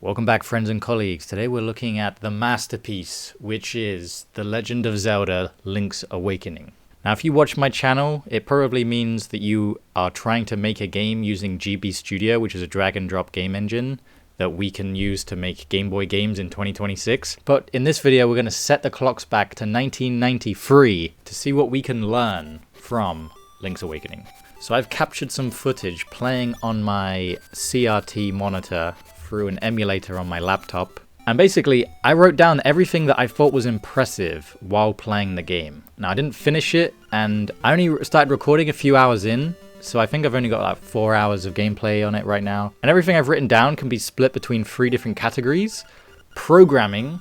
Welcome back, friends and colleagues. Today we're looking at the masterpiece, which is The Legend of Zelda: Link's Awakening. Now, if you watch my channel, it probably means that you are trying to make a game using GB Studio, which is a drag and drop game engine that we can use to make Game Boy games in 2026. But in this video, we're going to set the clocks back to 1993 to see what we can learn from Link's Awakening. So I've captured some footage playing on my CRT monitor through an emulator on my laptop. And basically, I wrote down everything that I thought was impressive while playing the game. Now, I didn't finish it, and I only started recording a few hours in, so I think I've only got like 4 hours of gameplay on it right now. And everything I've written down can be split between 3 different categories: programming,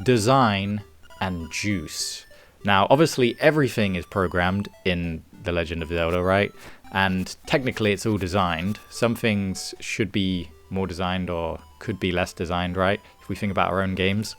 design, and juice. Now, obviously, everything is programmed in The Legend of Zelda, right? And technically, it's all designed. Some things should be more designed or could be less designed, right? If we think about our own games.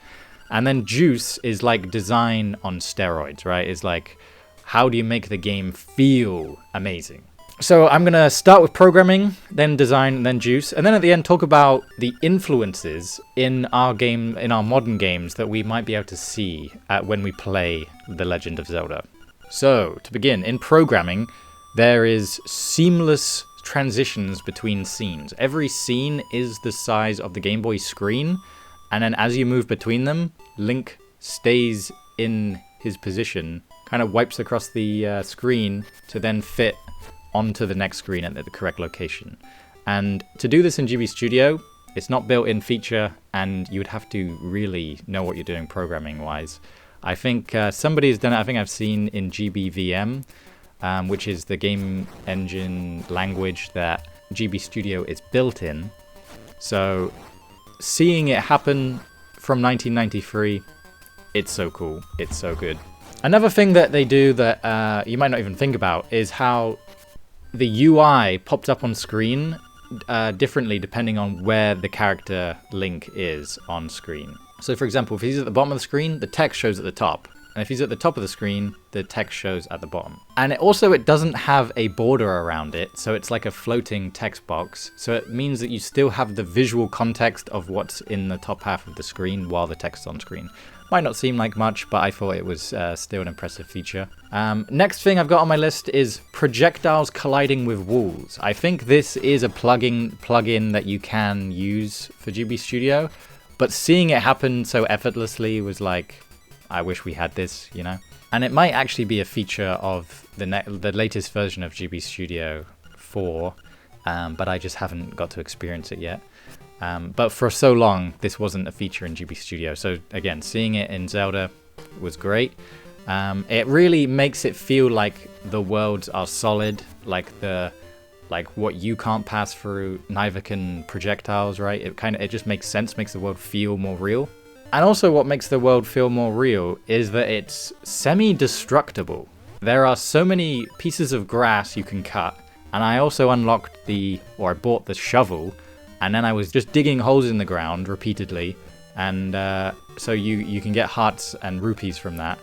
And then juice is like design on steroids, right? It's like, how do you make the game feel amazing? So I'm gonna start with programming, then design, and then juice, and then at the end talk about the influences in our game, in our modern games, that we might be able to see when we play The Legend of Zelda. So to begin, in programming, there is seamless transitions between scenes. Every scene is the size of the Game Boy screen, and then as you move between them, Link stays in his position, kind of wipes across the screen to then fit onto the next screen at the correct location. And to do this in GB Studio, it's not built-in feature, and you would have to really know what you're doing programming-wise. I think somebody's done it. I think I've seen in GBVM, which is the game engine language that GB Studio is built in. So seeing it happen from 1993, it's so cool. It's so good. Another thing that they do that you might not even think about is how the UI popped up on screen differently depending on where the character Link is on screen. So for example, if he's at the bottom of the screen, the text shows at the top. And if he's at the top of the screen, the text shows at the bottom. And it doesn't have a border around it, so it's like a floating text box. So it means that you still have the visual context of what's in the top half of the screen while the text is on screen. Might not seem like much, but I thought it was still an impressive feature. Next thing I've got on my list is projectiles colliding with walls. I think this is a plugin that you can use for GB Studio, but seeing it happen so effortlessly was like, I wish we had this, you know? And it might actually be a feature of the latest version of GB Studio 4, but I just haven't got to experience it yet. But for so long, this wasn't a feature in GB Studio. So again, seeing it in Zelda was great. It really makes it feel like the worlds are solid, like what you can't pass through, neither can projectiles, right? It just makes sense, makes the world feel more real. And also what makes the world feel more real is that it's semi-destructible. There are so many pieces of grass you can cut, and I also unlocked I bought the shovel, and then I was just digging holes in the ground repeatedly, and so you can get hearts and rupees from that.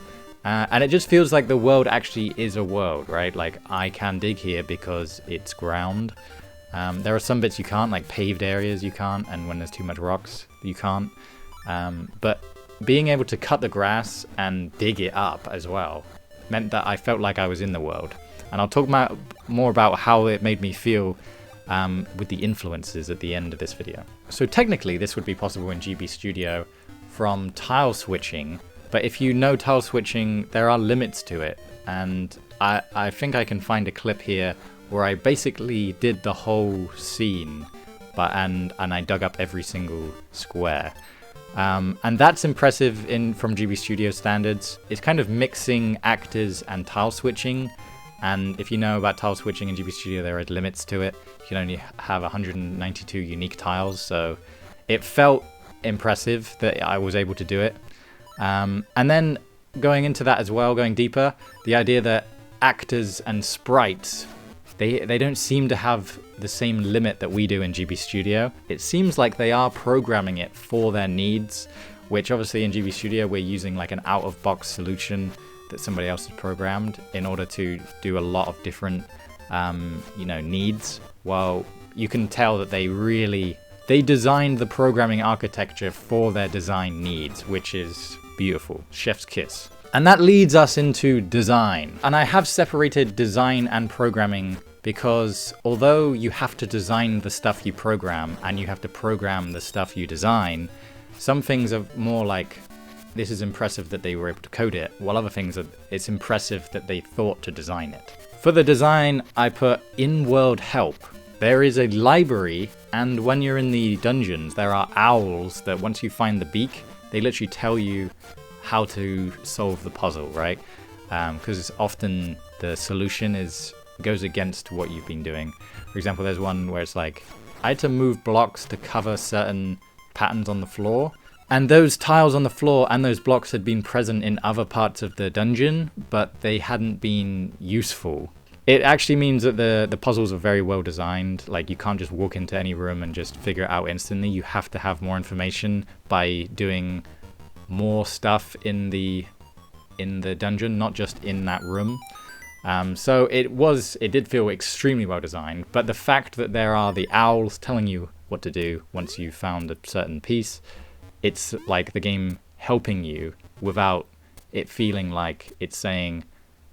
And it just feels like the world actually is a world, right? Like, I can dig here because it's ground. There are some bits you can't, like paved areas you can't, and when there's too much rocks, you can't. But being able to cut the grass and dig it up as well meant that I felt like I was in the world. And I'll talk more about how it made me feel with the influences at the end of this video. So technically this would be possible in GB Studio from tile switching, but if you know tile switching, there are limits to it. And I think I can find a clip here where I basically did the whole scene, and I dug up every single square. And that's impressive from GB Studio standards. It's kind of mixing actors and tile switching. And if you know about tile switching in GB Studio, there are limits to it. You can only have 192 unique tiles. So it felt impressive that I was able to do it. And then going into that as well, going deeper, the idea that actors and sprites, they don't seem to have the same limit that we do in GB Studio. It seems like they are programming it for their needs, which obviously in GB Studio we're using like an out-of-box solution that somebody else has programmed in order to do a lot of different needs. Well, you can tell that they really They designed the programming architecture for their design needs, which is beautiful. Chef's kiss. And that leads us into design. And I have separated design and programming because although you have to design the stuff you program and you have to program the stuff you design, some things are more like, this is impressive that they were able to code it, while other things are, it's impressive that they thought to design it. For the design, I put in-world help. There is a library, and when you're in the dungeons, there are owls that once you find the beak, they literally tell you how to solve the puzzle, right? Because often the solution goes against what you've been doing. For example, there's one where it's like, I had to move blocks to cover certain patterns on the floor, and those tiles on the floor and those blocks had been present in other parts of the dungeon, but they hadn't been useful. It actually means that the puzzles are very well designed. Like, you can't just walk into any room and just figure it out instantly. You have to have more information by doing more stuff in the dungeon, not just in that room. So it did feel extremely well designed, but the fact that there are the owls telling you what to do once you've found a certain piece, it's like the game helping you without it feeling like it's saying,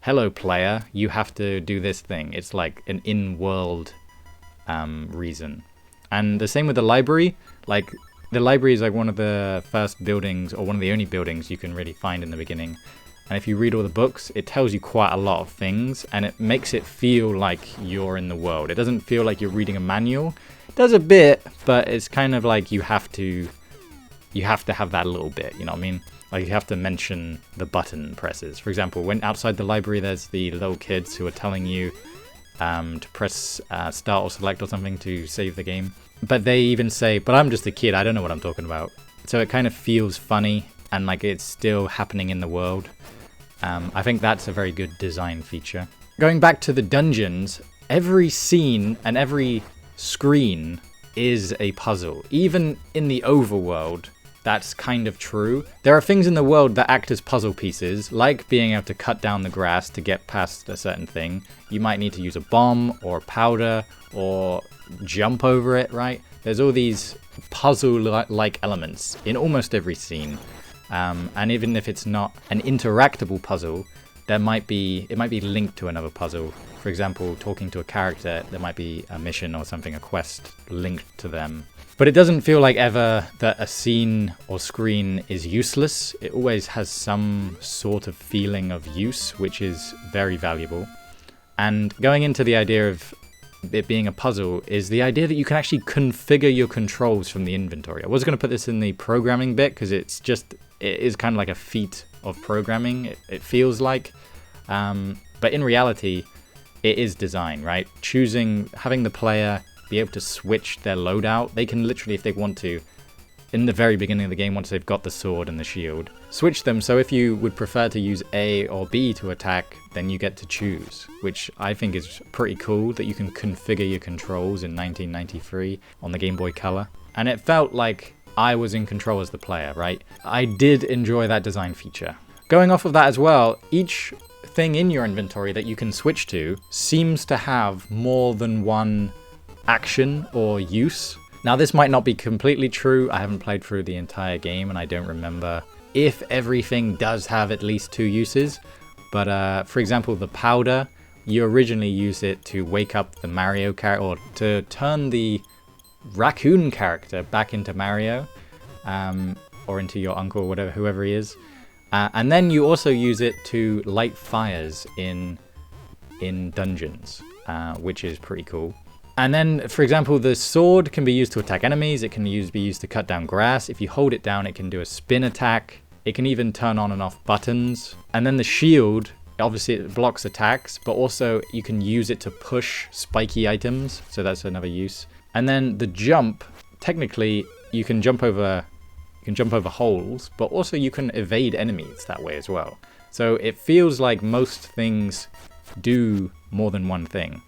hello player, you have to do this thing. It's like an in-world reason. And the same with the library. Like, the library is like one of the first buildings, or one of the only buildings you can really find in the beginning. And if you read all the books, it tells you quite a lot of things, and it makes it feel like you're in the world. It doesn't feel like you're reading a manual. It does a bit, but it's kind of like you have to have that little bit, you know what I mean? Like, you have to mention the button presses. For example, when outside the library, there's the little kids who are telling you to press start or select or something to save the game. But they even say, but I'm just a kid, I don't know what I'm talking about. So it kind of feels funny, and like it's still happening in the world. I think that's a very good design feature. Going back to the dungeons, every scene and every screen is a puzzle. Even in the overworld, that's kind of true. There are things in the world that act as puzzle pieces, like being able to cut down the grass to get past a certain thing. You might need to use a bomb or powder or jump over it, right? There's all these puzzle-like elements in almost every scene. And even if it's not an interactable puzzle, it might be linked to another puzzle. For example, talking to a character, there might be a mission or something, a quest linked to them. But it doesn't feel like ever that a scene or screen is useless. It always has some sort of feeling of use, which is very valuable. And going into the idea of it being a puzzle is the idea that you can actually configure your controls from the inventory. I was going to put this in the programming bit because it is kind of like a feat of programming, it feels like. But in reality, it is design, right? Having the player be able to switch their loadout. They can literally, if they want to, in the very beginning of the game, once they've got the sword and the shield, switch them. So if you would prefer to use A or B to attack, then you get to choose, which I think is pretty cool that you can configure your controls in 1993 on the Game Boy Color. And it felt like I was in control as the player, right? I did enjoy that design feature. Going off of that as well, each thing in your inventory that you can switch to seems to have more than one action or use. Now, this might not be completely true. I haven't played through the entire game and I don't remember if everything does have at least two uses. But for example, the powder, you originally use it to wake up the Mario character, or to turn the raccoon character back into Mario, or into your uncle, whatever, whoever he is. And then you also use it to light fires in dungeons, which is pretty cool. And then, for example, the sword can be used to attack enemies. It can be used to cut down grass. If you hold it down, it can do a spin attack. It can even turn on and off buttons. And then the shield, obviously it blocks attacks, but also you can use it to push spiky items. So that's another use. And then the jump, technically you can jump over holes, but also you can evade enemies that way as well. So it feels like most things do more than one thing.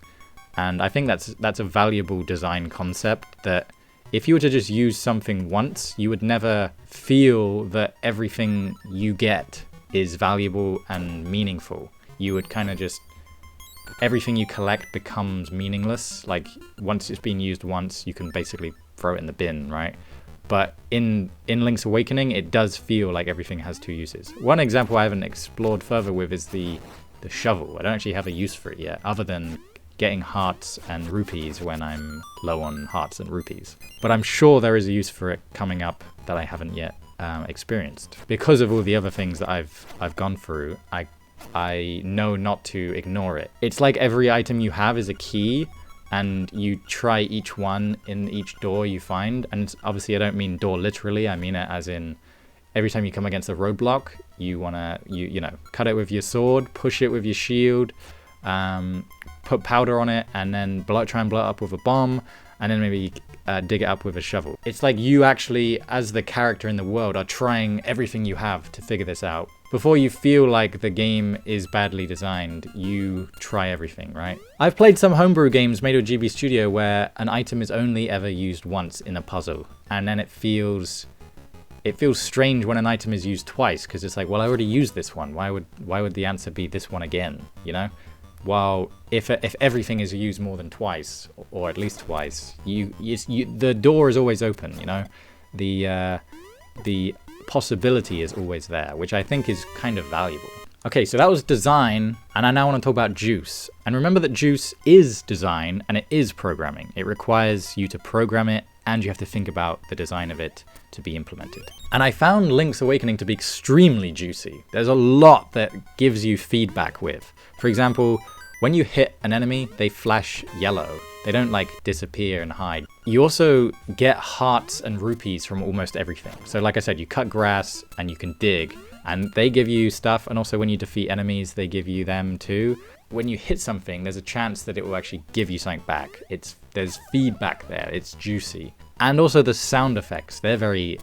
And I think that's a valuable design concept, that if you were to just use something once, you would never feel that everything you get is valuable and meaningful. You would kind of just, everything you collect becomes meaningless. Like, once it's been used once, you can basically throw it in the bin, right? But in Link's Awakening, it does feel like everything has two uses. One example I haven't explored further with is the shovel. I don't actually have a use for it yet, other than getting hearts and rupees when I'm low on hearts and rupees. But I'm sure there is a use for it coming up that I haven't yet experienced. Because of all the other things that I've gone through, I know not to ignore it. It's like every item you have is a key, and you try each one in each door you find. And obviously I don't mean door literally, I mean it as in every time you come against a roadblock, you wanna you know, cut it with your sword, push it with your shield, put powder on it, and then try and blow it up with a bomb, and then maybe dig it up with a shovel. It's like you actually, as the character in the world, are trying everything you have to figure this out. Before you feel like the game is badly designed, you try everything, right? I've played some homebrew games made with GB Studio where an item is only ever used once in a puzzle, and then it feels strange when an item is used twice, because it's like, well, I already used this one. Why would the answer be this one again, you know? While if everything is used more than twice, or at least twice, the door is always open, you know? The possibility is always there, which I think is kind of valuable. Okay, so that was design, and I now want to talk about juice. And remember that juice is design, and it is programming. It requires you to program it, and you have to think about the design of it to be implemented. And I found Link's Awakening to be extremely juicy. There's a lot that gives you feedback with. For example, when you hit an enemy, they flash yellow. They don't like disappear and hide. You also get hearts and rupees from almost everything. So like I said, you cut grass and you can dig, and they give you stuff. And also when you defeat enemies, they give you them too. When you hit something, there's a chance that it will actually give you something back. There's feedback there. It's juicy. And also the sound effects, they're very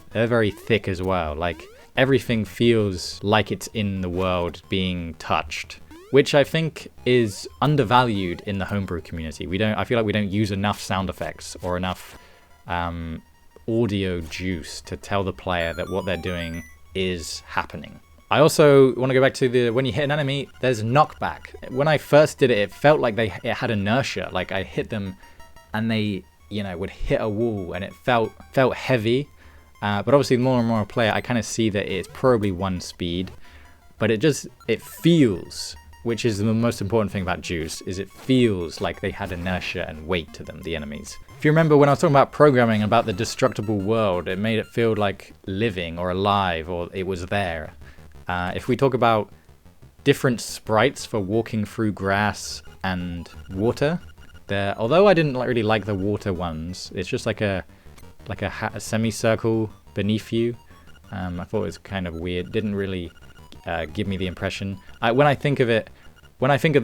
thick as well. Like everything feels like it's in the world being touched, which I think is undervalued in the homebrew community. I feel like we don't use enough sound effects or enough audio juice to tell the player that what they're doing is happening. I also want to go back to when you hit an enemy, there's knockback. When I first did it, it felt like it had inertia. Like I hit them and they, you know, would hit a wall, and it felt heavy. But obviously more and more I play it, I kind of see that it's probably one speed, but it feels, which is the most important thing about juice, is it feels like they had inertia and weight to them, the enemies. If you remember when I was talking about programming, about the destructible world, it made it feel like living or alive, or it was there. If we talk about different sprites for walking through grass and water, although I didn't really like the water ones, it's just like a semicircle beneath you. I thought it was kind of weird. Didn't really give me the impression. When I think of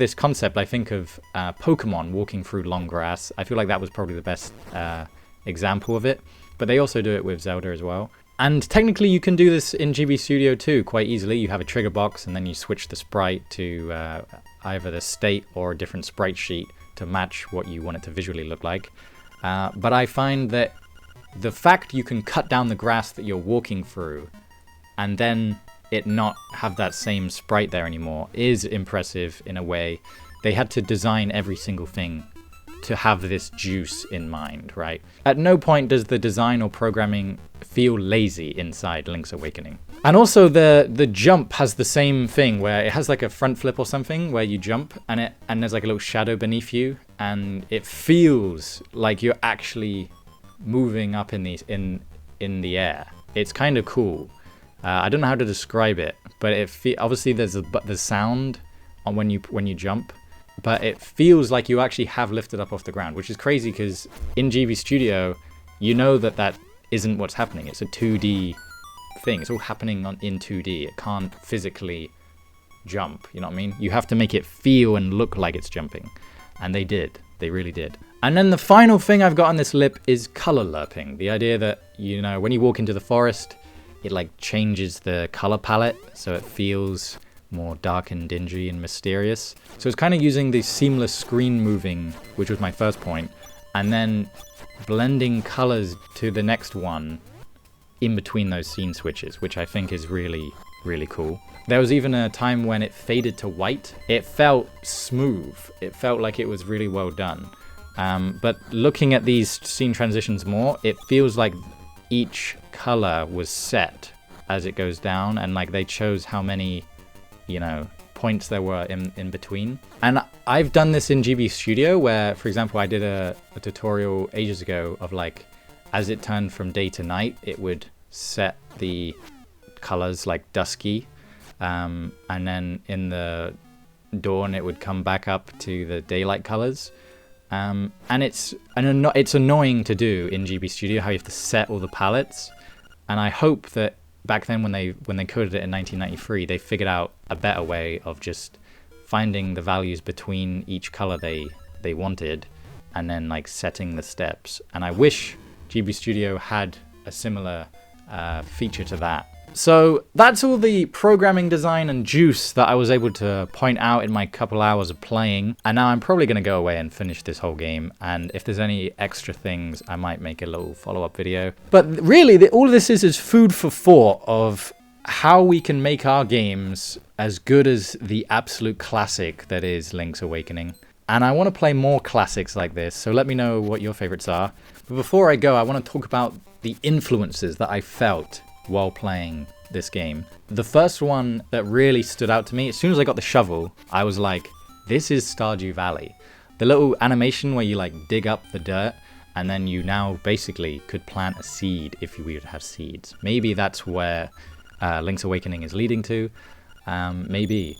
this concept, I think of Pokemon walking through long grass. I feel like that was probably the best example of it. But they also do it with Zelda as well. And technically you can do this in GB Studio too, quite easily. You have a trigger box and then you switch the sprite to either the state or a different sprite sheet to match what you want it to visually look like. But I find that the fact you can cut down the grass that you're walking through and then it not have that same sprite there anymore is impressive in a way. They had to design every single thing to have this juice in mind, right? At no point does the design or programming feel lazy inside Link's Awakening. And also the jump has the same thing where it has like a front flip or something where you jump and there's like a little shadow beneath you, and it feels like you're actually moving up in the air. It's kind of cool. I don't know how to describe it, but obviously there's the sound on when you jump, but it feels like you actually have lifted up off the ground, which is crazy because in GB Studio, you know that isn't what's happening. It's a 2D thing. It's all happening in 2D. It can't physically jump, you know what I mean? You have to make it feel and look like it's jumping. And they did. They really did. And then the final thing I've got on this lip is color lerping. The idea that, you know, when you walk into the forest, it like changes the color palette so it feels more dark and dingy and mysterious. So it's kind of using the seamless screen moving, which was my first point, and then blending colors to the next one in between those scene switches, which I think is really, really cool. There was even a time when it faded to white. It felt smooth. It felt like it was really well done. But looking at these scene transitions more, it feels like each color was set as it goes down, and like they chose how many, you know, points there were in between. And I've done this in GB Studio where, for example, I did a tutorial ages ago of like, as it turned from day to night, it would set the colors like dusky, and then in the dawn it would come back up to the daylight colors. And it's annoying to do in GB Studio how you have to set all the palettes. And I hope that back then when they coded it in 1993, they figured out a better way of just finding the values between each color they wanted, and then like setting the steps. And I wish GB Studio had a similar feature to that. So that's all the programming design and juice that I was able to point out in my couple hours of playing. And now I'm probably going to go away and finish this whole game. And if there's any extra things, I might make a little follow-up video. But really, all of this is food for thought of how we can make our games as good as the absolute classic that is Link's Awakening. And I want to play more classics like this, so let me know what your favorites are. But before I go, I want to talk about the influences that I felt while playing this game. The first one that really stood out to me, as soon as I got the shovel, I was like, this is Stardew Valley. The little animation where you like dig up the dirt, and then you now basically could plant a seed if you would have seeds. Maybe that's where Link's Awakening is leading to, maybe.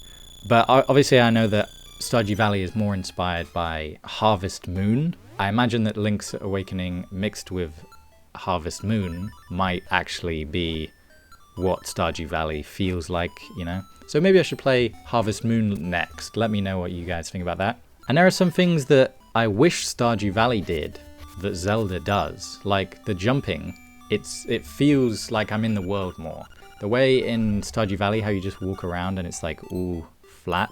But obviously I know that Stardew Valley is more inspired by Harvest Moon. I imagine that Link's Awakening mixed with Harvest Moon might actually be what Stardew Valley feels like, you know? So maybe I should play Harvest Moon next. Let me know what you guys think about that. And there are some things that I wish Stardew Valley did that Zelda does. Like the jumping, it feels like I'm in the world more. The way in Stardew Valley how you just walk around and it's like all flat,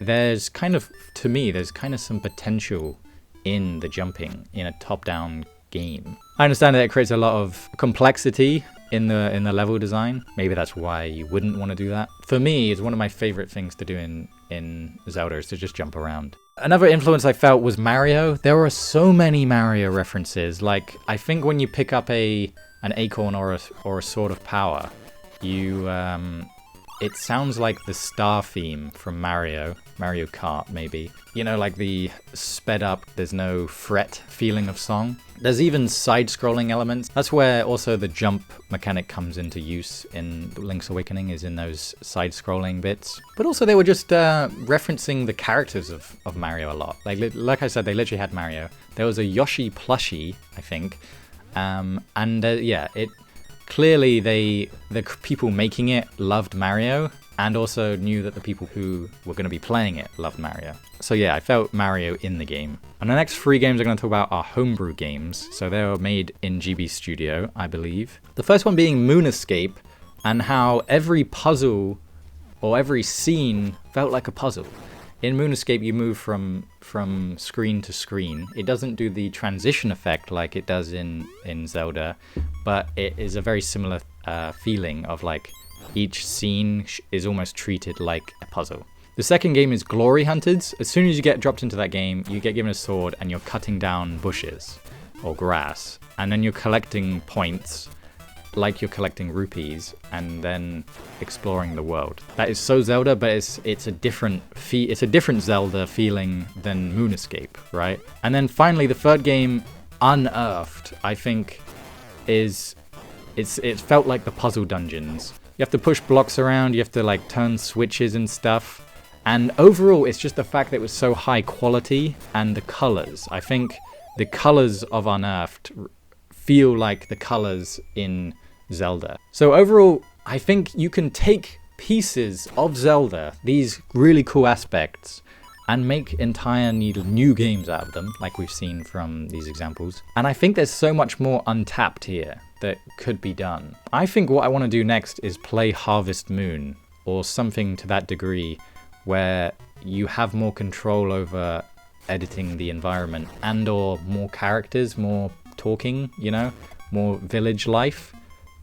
there's kind of, to me, there's kind of some potential in the jumping in a top-down game. I understand that it creates a lot of complexity in the level design. Maybe that's why you wouldn't want to do that. For me, it's one of my favorite things to do in Zelda is to just jump around. Another influence I felt was Mario. There were so many Mario references. Like, I think when you pick up an acorn or a sword of power, you it sounds like the star theme from Mario Kart, maybe. You know, like the sped up, there's no fret feeling of song. There's even side-scrolling elements. That's where also the jump mechanic comes into use in Link's Awakening, is in those side-scrolling bits. But also they were just referencing the characters of Mario a lot. Like I said, they literally had Mario. There was a Yoshi plushie, I think. Yeah, it clearly the people making it loved Mario, and also knew that the people who were going to be playing it loved Mario. So yeah, I felt Mario in the game. And the next 3 games I'm going to talk about are homebrew games. So they were made in GB Studio, I believe. The first one being Moon Escape, and how every puzzle or every scene felt like a puzzle. In Moon Escape, you move from screen to screen. It doesn't do the transition effect like it does in Zelda, but it is a very similar feeling of like each scene is almost treated like a puzzle. The second game is Glory Hunters. As soon as you get dropped into that game, you get given a sword and you're cutting down bushes or grass, and then you're collecting points like you're collecting rupees and then exploring the world. That is so Zelda, but it's a different Zelda feeling than Moon Escape, right? And then finally, the third game, Unearthed, I think it felt like the puzzle dungeons. You have to push blocks around, you have to like turn switches and stuff. And overall, it's just the fact that it was so high quality, and the colors. I think the colors of Unearthed feel like the colors in Zelda. So overall, I think you can take pieces of Zelda, these really cool aspects, and make entirely new games out of them, like we've seen from these examples. And I think there's so much more untapped here that could be done. I think what I want to do next is play Harvest Moon, or something to that degree, where you have more control over editing the environment, and or more characters, more talking, you know, more village life.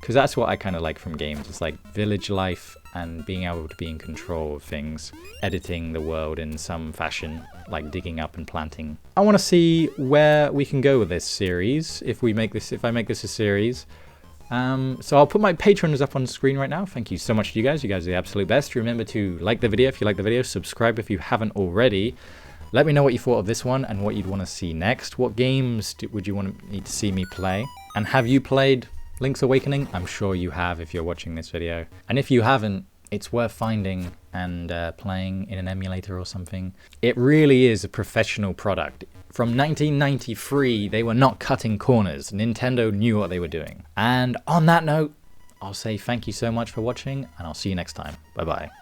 Because that's what I kind of like from games. It's like village life and being able to be in control of things, editing the world in some fashion, like digging up and planting. I want to see where we can go with this series, if I make this a series. So I'll put my patrons up on screen right now. Thank you so much to you guys. You guys are the absolute best. Remember to like the video if you like the video, subscribe if you haven't already. Let me know what you thought of this one and what you'd want to see next. What games would you want me to see me play? And have you played Link's Awakening? I'm sure you have if you're watching this video. And if you haven't, it's worth finding and playing in an emulator or something. It really is a professional product. From 1993, they were not cutting corners. Nintendo knew what they were doing. And on that note, I'll say thank you so much for watching, and I'll see you next time. Bye-bye.